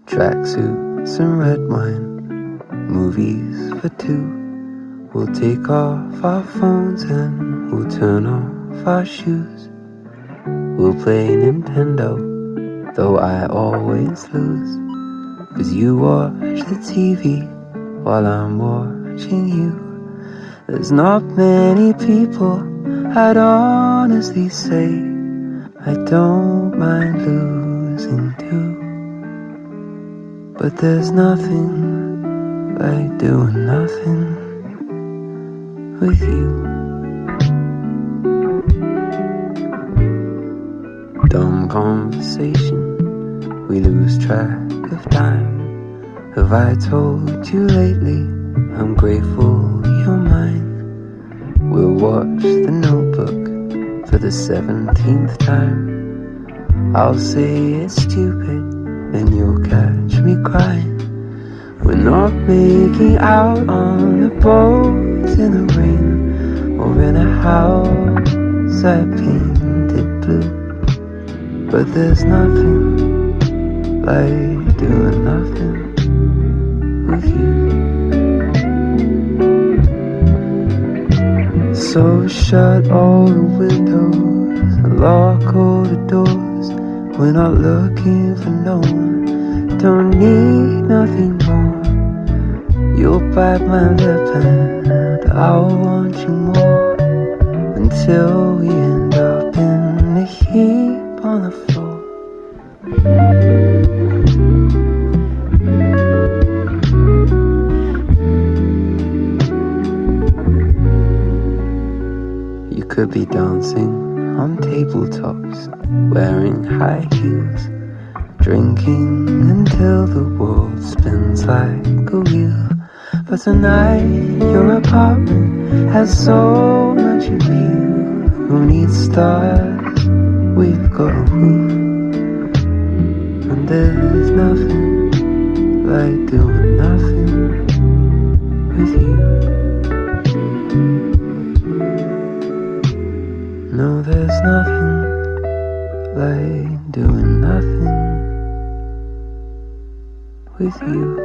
Tracksuits and red wine, movies for two. We'll take off our phones and we'll turn off our shoes. We'll play Nintendo, though I always lose. 'Cause you watch the TV while I'm watching you. There's not many people I'd honestly say I don't mind losing to. But there's nothing like doing nothing with you. Dumb conversation, we lose track of time. Have I told you lately I'm grateful you're mine? We'll watch The Notebook for the 17th time. I'll say it's stupid and you'll catch me crying. We're not making out on a boat in the rain or in a house I painted blue. But there's nothing like doing nothing with you. So shut all the windows and lock all the doors. We're not looking for no one, don't need nothing more. You'll bite my lip and I'll want you more, until we end up in a heap on the floor. You could be dancing on tabletops, wearing high heels, drinking until the world spins like a wheel. But tonight your apartment has so much appeal. Who needs stars? We've got a roof. And there's nothing like doing nothing with you. No, there's nothing like doing nothing with you.